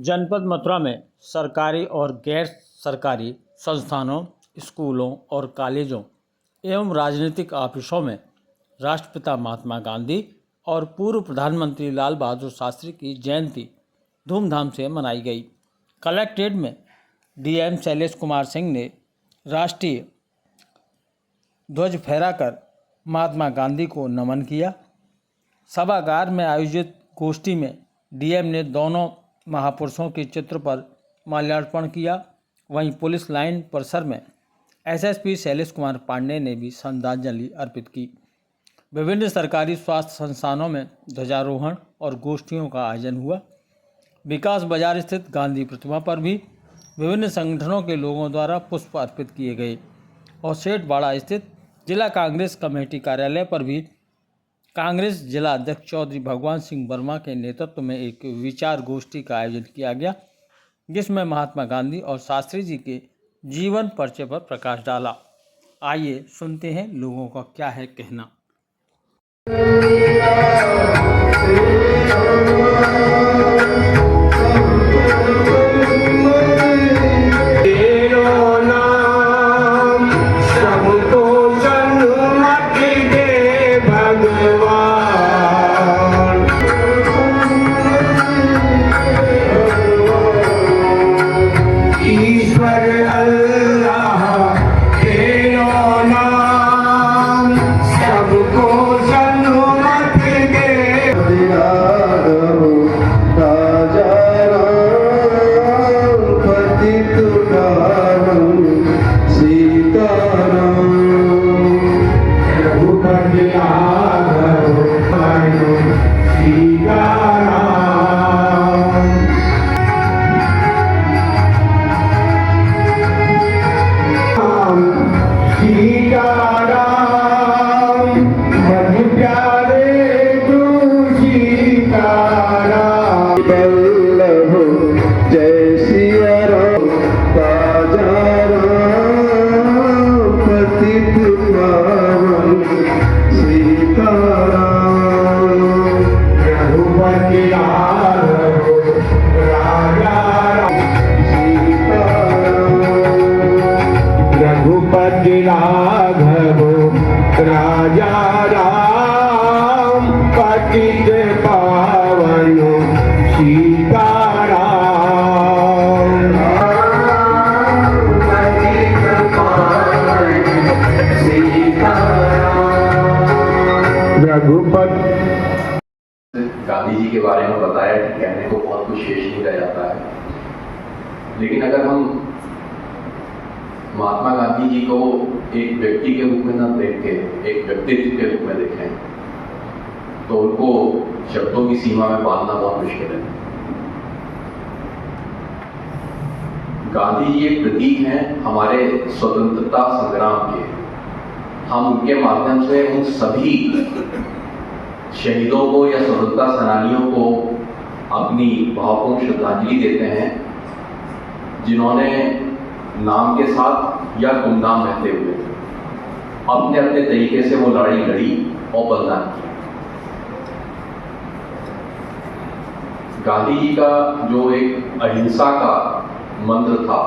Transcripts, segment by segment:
जनपद मथुरा में सरकारी और गैर सरकारी संस्थानों, स्कूलों और कॉलेजों एवं राजनीतिक ऑफिसों में राष्ट्रपिता महात्मा गांधी और पूर्व प्रधानमंत्री लाल बहादुर शास्त्री की जयंती धूमधाम से मनाई गई। कलेक्ट्रेट में डीएम शैलेश कुमार सिंह ने राष्ट्रीय ध्वज फहराकर महात्मा गांधी को नमन किया। सभागार में आयोजित गोष्ठी में डीएम ने दोनों महापुरुषों के चित्र पर माल्यार्पण किया। वहीं पुलिस लाइन परिसर में एसएसपी शैलेश कुमार पांडे ने भी श्रद्धांजलि अर्पित की। विभिन्न सरकारी स्वास्थ्य संस्थानों में ध्वजारोहण और गोष्ठियों का आयोजन हुआ। विकास बाजार स्थित गांधी प्रतिमा पर भी विभिन्न संगठनों के लोगों द्वारा पुष्प अर्पित किए गए और सेठबाड़ा स्थित जिला कांग्रेस कमेटी कार्यालय पर भी कांग्रेस जिला अध्यक्ष चौधरी भगवान सिंह वर्मा के नेतृत्व में एक विचार गोष्ठी का आयोजन किया गया, जिसमें महात्मा गांधी और शास्त्री जी के जीवन परिचय पर प्रकाश डाला। आइए सुनते हैं लोगों का क्या है कहना। राजा राम पतित पावन सीताराम। रघुपति गांधी जी के बारे में बताया कि कहने को बहुत कुछ शेष नहीं रह जाता है, लेकिन अगर हम महात्मा गांधी जी को एक व्यक्ति के रूप में न देख के एक व्यक्तित्व के रूप में देखें तो उनको शब्दों की सीमा में बांधना बहुत मुश्किल है। गांधी जी एक प्रतीक हैं हमारे स्वतंत्रता संग्राम के। हम उनके माध्यम से उन सभी शहीदों को या स्वतंत्रता सेनानियों को अपनी भावपूर्ण श्रद्धांजलि देते हैं, जिन्होंने नाम के साथ या गुमनाम रहते हुए अपने अपने तरीके से वो लड़ाई लड़ी और बलिदान किया। गांधी जी का जो एक अहिंसा का मंत्र था,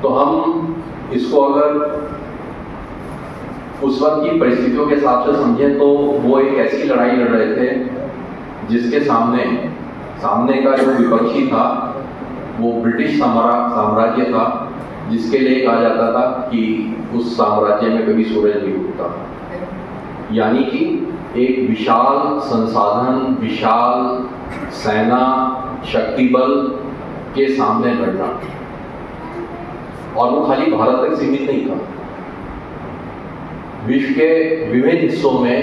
तो हम इसको अगर उस वक्त की परिस्थितियों के हिसाब से समझें तो वो एक ऐसी लड़ाई लड़ रहे थे जिसके सामने का जो विपक्षी था वो ब्रिटिश साम्राज्य था, जिसके लिए कहा जाता था कि उस साम्राज्य में कभी सूरज नहीं उगता। यानी कि एक विशाल संसाधन, विशाल सेना, शक्ति बल के सामने लड़ना, और वो खाली भारत तक सीमित नहीं था। विश्व के विभिन्न हिस्सों में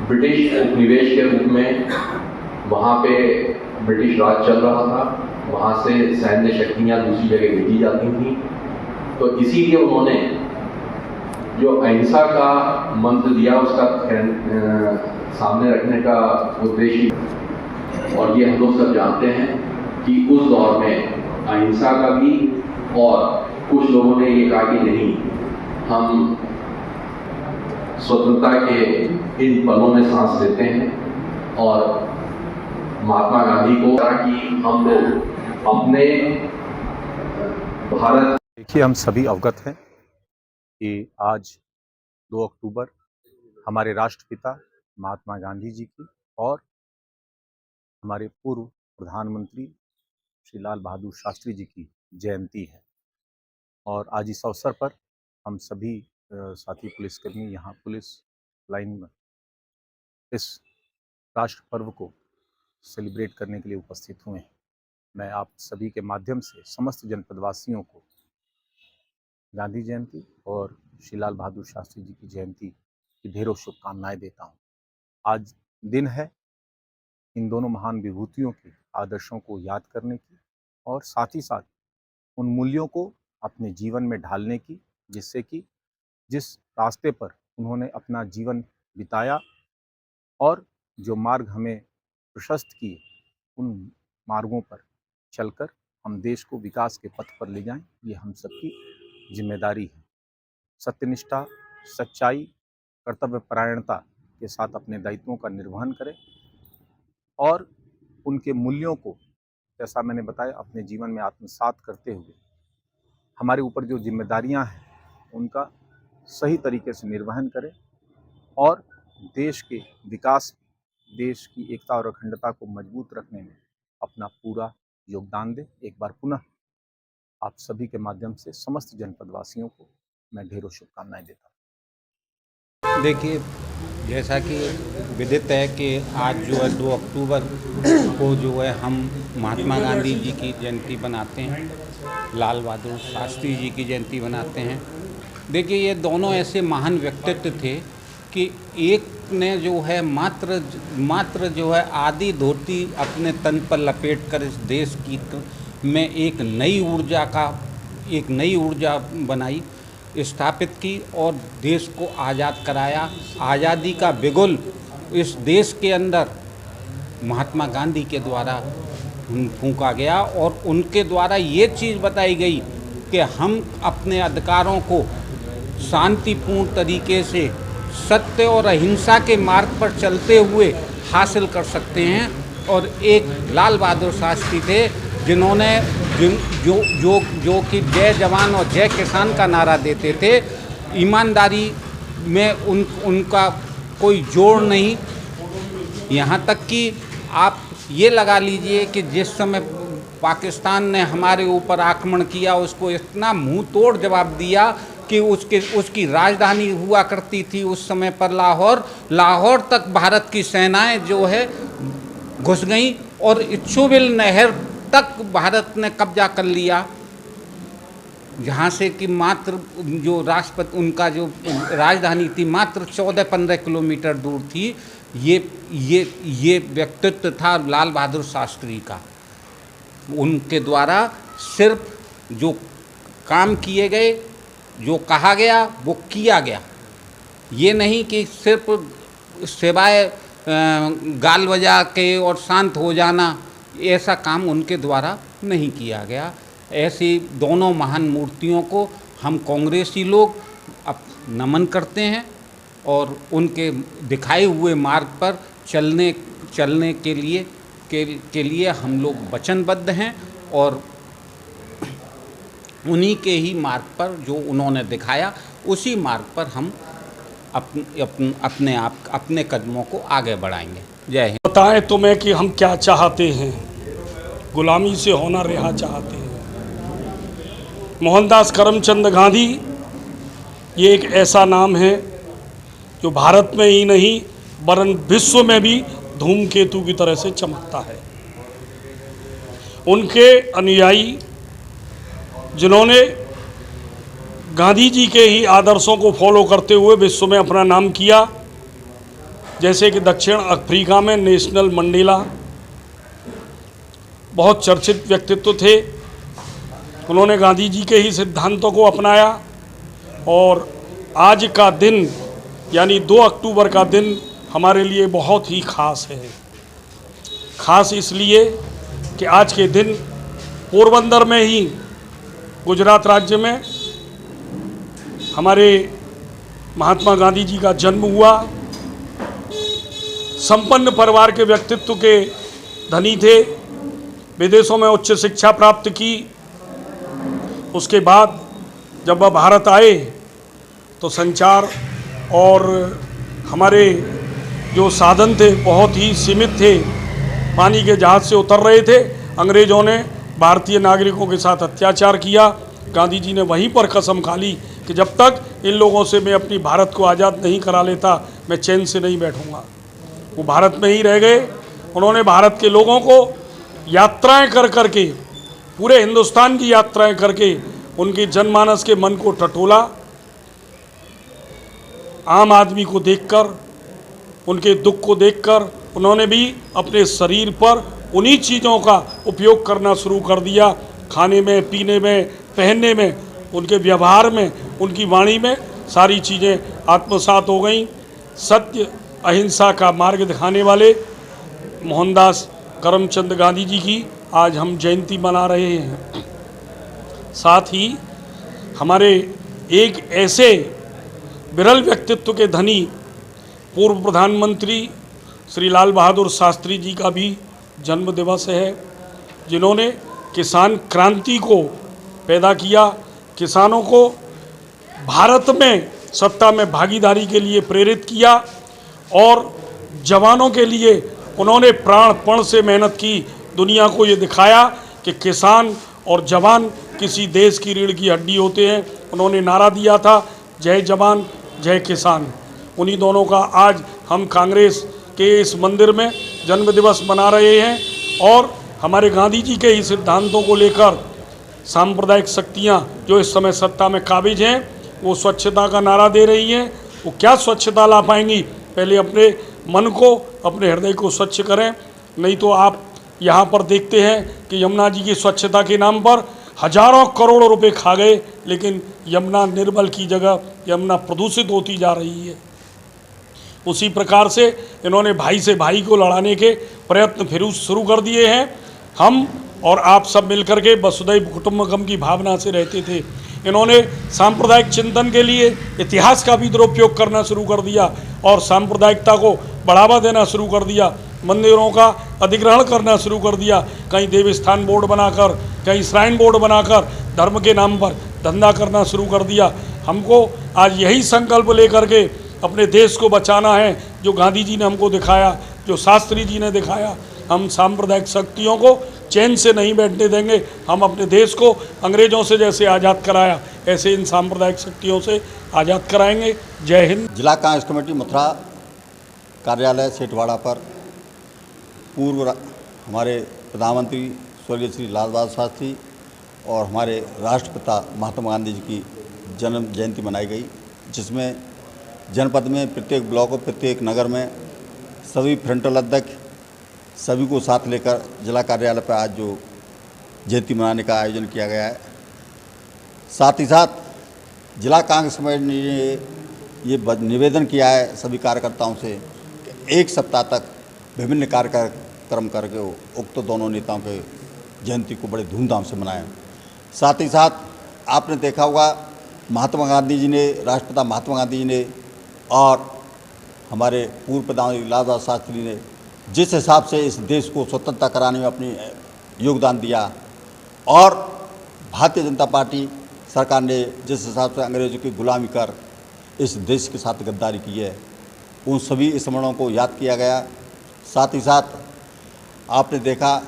ब्रिटिश उपनिवेश के रूप में वहाँ पे ब्रिटिश राज चल रहा था, वहाँ से सैन्य शक्तियाँ दूसरी जगह भेजी जाती थी। तो इसीलिए उन्होंने जो अहिंसा का मंत्र दिया उसका सामने रखने का उद्देश्य, और ये हम लोग सब जानते हैं कि उस दौर में अहिंसा का भी, और कुछ लोगों ने ये कहा कि नहीं, हम स्वतंत्रता के इन पलों में सांस लेते हैं और महात्मा गांधी को कि हम लोग अपने भारत। देखिए, हम सभी अवगत हैं कि आज 2 अक्टूबर हमारे राष्ट्रपिता महात्मा गांधी जी की और हमारे पूर्व प्रधानमंत्री श्री लाल बहादुर शास्त्री जी की जयंती है। और आज इस अवसर पर हम सभी साथी पुलिसकर्मी यहाँ पुलिस लाइन में इस राष्ट्र पर्व को सेलिब्रेट करने के लिए उपस्थित हुए हैं। मैं आप सभी के माध्यम से समस्त जनपदवासियों को गांधी जयंती और श्री लाल बहादुर शास्त्री जी की जयंती की ढेरों शुभकामनाएं देता हूं। आज दिन है इन दोनों महान विभूतियों के आदर्शों को याद करने की और साथ ही साथ उन मूल्यों को अपने जीवन में ढालने की, जिससे कि जिस रास्ते पर उन्होंने अपना जीवन बिताया और जो मार्ग हमें प्रशस्त किए, उन मार्गों पर चलकर हम देश को विकास के पथ पर ले जाएं, ये हम सबकी जिम्मेदारी है। सत्यनिष्ठा, सच्चाई, कर्तव्यपरायणता के साथ अपने दायित्वों का निर्वहन करें और उनके मूल्यों को, जैसा मैंने बताया, अपने जीवन में आत्मसात करते हुए हमारे ऊपर जो जिम्मेदारियां हैं उनका सही तरीके से निर्वहन करें और देश के विकास, देश की एकता और अखंडता को मजबूत रखने में अपना पूरा योगदान दें। एक बार पुनः आप सभी के माध्यम से समस्त जनपदवासियों को मैं ढेरों शुभकामनाएं देता हूँ। देखिए, जैसा कि विदित है कि आज जो है 2 अक्टूबर को जो है हम महात्मा गांधी जी की जयंती बनाते हैं, लाल बहादुर शास्त्री जी की जयंती बनाते हैं। देखिए, ये दोनों ऐसे महान व्यक्तित्व थे कि एक ने जो है मात्र जो है आधी धोती अपने तन पर लपेट कर इस देश की में एक नई ऊर्जा बनाई, स्थापित की और देश को आज़ाद कराया। आज़ादी का बिगुल इस देश के अंदर महात्मा गांधी के द्वारा फूंका गया और उनके द्वारा ये चीज़ बताई गई कि हम अपने अधिकारों को शांतिपूर्ण तरीके से सत्य और अहिंसा के मार्ग पर चलते हुए हासिल कर सकते हैं। और एक लाल बहादुर शास्त्री थे जिन्होंने जो कि जय जवान और जय किसान का नारा देते थे। ईमानदारी में उनका कोई जोड़ नहीं। यहाँ तक कि आप ये लगा लीजिए कि जिस समय पाकिस्तान ने हमारे ऊपर आक्रमण किया, उसको इतना मुंह तोड़ जवाब दिया कि उसकी राजधानी हुआ करती थी उस समय पर लाहौर तक भारत की सेनाएं जो है घुस गईं और इच्छुबिल नहर तक भारत ने कब्जा कर लिया, जहाँ से कि मात्र जो राष्ट्रपति उनका जो राजधानी थी मात्र 14-15 किलोमीटर दूर थी। ये व्यक्तित्व था लाल बहादुर शास्त्री का। उनके द्वारा सिर्फ जो काम किए गए, जो कहा गया वो किया गया। ये नहीं कि सिर्फ सिवाय गाल बजा के और शांत हो जाना, ऐसा काम उनके द्वारा नहीं किया गया। ऐसी दोनों महान मूर्तियों को हम कांग्रेसी लोग नमन करते हैं और उनके दिखाए हुए मार्ग पर चलने के लिए हम लोग वचनबद्ध हैं और उन्हीं के ही मार्ग पर जो उन्होंने दिखाया उसी मार्ग पर हम अपने कदमों को आगे बढ़ाएंगे। जय हिंद। बताएं तुम्हें कि हम क्या चाहते हैं, गुलामी से होना रिहा चाहते हैं। मोहनदास करमचंद गांधी ये एक ऐसा नाम है जो भारत में ही नहीं वरन विश्व में भी धूमकेतु की तरह से चमकता है। उनके अनुयायी जिन्होंने गांधी जी के ही आदर्शों को फॉलो करते हुए विश्व में अपना नाम किया, जैसे कि दक्षिण अफ्रीका में नेल्सन मंडेला बहुत चर्चित व्यक्तित्व थे। उन्होंने गांधी जी के ही सिद्धांतों को अपनाया और आज का दिन यानी 2 अक्टूबर का दिन हमारे लिए बहुत ही खास है। खास इसलिए कि आज के दिन पोरबंदर में ही, गुजरात राज्य में, हमारे महात्मा गांधी जी का जन्म हुआ। संपन्न परिवार के व्यक्तित्व के धनी थे, विदेशों में उच्च शिक्षा प्राप्त की। उसके बाद जब वह भारत आए तो संचार और हमारे जो साधन थे बहुत ही सीमित थे। पानी के जहाज़ से उतर रहे थे, अंग्रेज़ों ने भारतीय नागरिकों के साथ अत्याचार किया। गांधी जी ने वहीं पर कसम खा ली कि जब तक इन लोगों से मैं अपनी भारत को आज़ाद नहीं करा लेता, मैं चैन से नहीं बैठूंगा। वो भारत में ही रह गए। उन्होंने भारत के लोगों को यात्राएं कर करके, पूरे हिंदुस्तान की यात्राएं करके उनके जनमानस के मन को टटोला। आम आदमी को देखकर, उनके दुख को देखकर उन्होंने भी अपने शरीर पर उन्हीं चीज़ों का उपयोग करना शुरू कर दिया। खाने में, पीने में, पहनने में, उनके व्यवहार में, उनकी वाणी में सारी चीज़ें आत्मसात हो गईं। सत्य अहिंसा का मार्ग दिखाने वाले मोहनदास करमचंद गांधी जी की आज हम जयंती मना रहे हैं। साथ ही हमारे एक ऐसे विरल व्यक्तित्व के धनी पूर्व प्रधानमंत्री श्री लाल बहादुर शास्त्री जी का भी जन्म दिवस है, जिन्होंने किसान क्रांति को पैदा किया, किसानों को भारत में सत्ता में भागीदारी के लिए प्रेरित किया और जवानों के लिए उन्होंने प्राणपण से मेहनत की। दुनिया को ये दिखाया कि किसान और जवान किसी देश की रीढ़ की हड्डी होते हैं। उन्होंने नारा दिया था, जय जवान जय किसान। उन्हीं दोनों का आज हम कांग्रेस के इस मंदिर में जन्मदिवस मना रहे हैं और हमारे गांधी जी के ही सिद्धांतों को लेकर सांप्रदायिक शक्तियां जो इस समय सत्ता में काबिज हैं, वो स्वच्छता का नारा दे रही हैं। वो क्या स्वच्छता ला पाएंगी? पहले अपने मन को, अपने हृदय को स्वच्छ करें। नहीं तो आप यहाँ पर देखते हैं कि यमुना जी की स्वच्छता के नाम पर हजारों करोड़ रुपए खा गए, लेकिन यमुना निर्मल की जगह यमुना प्रदूषित होती जा रही है। उसी प्रकार से इन्होंने भाई से भाई को लड़ाने के प्रयत्न फिर शुरू कर दिए हैं। हम और आप सब मिलकर के वसुधैव कुटुंबकम की भावना से रहते थे। इन्होंने सांप्रदायिक चिंतन के लिए इतिहास का भी दुरुपयोग करना शुरू कर दिया और सांप्रदायिकता को बढ़ावा देना शुरू कर दिया। मंदिरों का अधिग्रहण करना शुरू कर दिया, कहीं देवस्थान बोर्ड बनाकर, कहीं श्राइन बोर्ड बनाकर धर्म के नाम पर धंधा करना शुरू कर दिया। हमको आज यही संकल्प लेकर के अपने देश को बचाना है, जो गांधी जी ने हमको दिखाया, जो शास्त्री जी ने दिखाया। हम सांप्रदायिक शक्तियों को चैन से नहीं बैठने देंगे। हम अपने देश को अंग्रेज़ों से जैसे आज़ाद कराया, ऐसे इन सांप्रदायिक शक्तियों से आज़ाद कराएंगे। जय हिंद। जिला कांग्रेस कमेटी मथुरा कार्यालय सेठवाड़ा पर पूर्व हमारे प्रधानमंत्री स्वर्गीय श्री लाल बहादुर शास्त्री और हमारे राष्ट्रपिता महात्मा गांधी जी की जन्म जयंती मनाई गई, जिसमें जनपद में प्रत्येक ब्लॉक और प्रत्येक नगर में सभी फ्रंटल अध्यक्ष सभी को साथ लेकर जिला कार्यालय पर आज जो जयंती मनाने का आयोजन किया गया है। साथ ही साथ जिला कांग्रेस कमेटी ने ये निवेदन किया है सभी कार्यकर्ताओं से कि एक सप्ताह तक विभिन्न कार्यक्रम करके उक्त दोनों नेताओं के जयंती को बड़े धूमधाम से मनाएं। साथ ही साथ आपने देखा होगा महात्मा गांधी जी ने, राष्ट्रपिता महात्मा गांधी जी ने और हमारे पूर्व प्रधानमंत्री लाल बहादुर शास्त्री ने जिस हिसाब से इस देश को स्वतंत्रता कराने में अपनी योगदान दिया और भारतीय जनता पार्टी सरकार ने जिस हिसाब से अंग्रेज़ों की गुलामी कर इस देश के साथ गद्दारी की है, उन सभी स्मरणों को याद किया गया। साथ ही साथ आपने देखा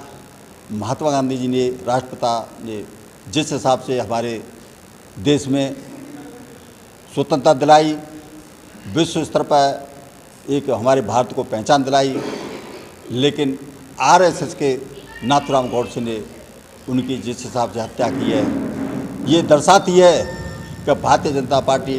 महात्मा गांधी जी ने, राष्ट्रपिता ने जिस हिसाब से हमारे देश में स्वतंत्रता दिलाई, विश्व स्तर पर एक हमारे भारत को पहचान दिलाई, लेकिन आरएसएस के नाथूराम गौडसे ने उनकी जिस हिसाब से हत्या की है, ये दर्शाती है कि भारतीय जनता पार्टी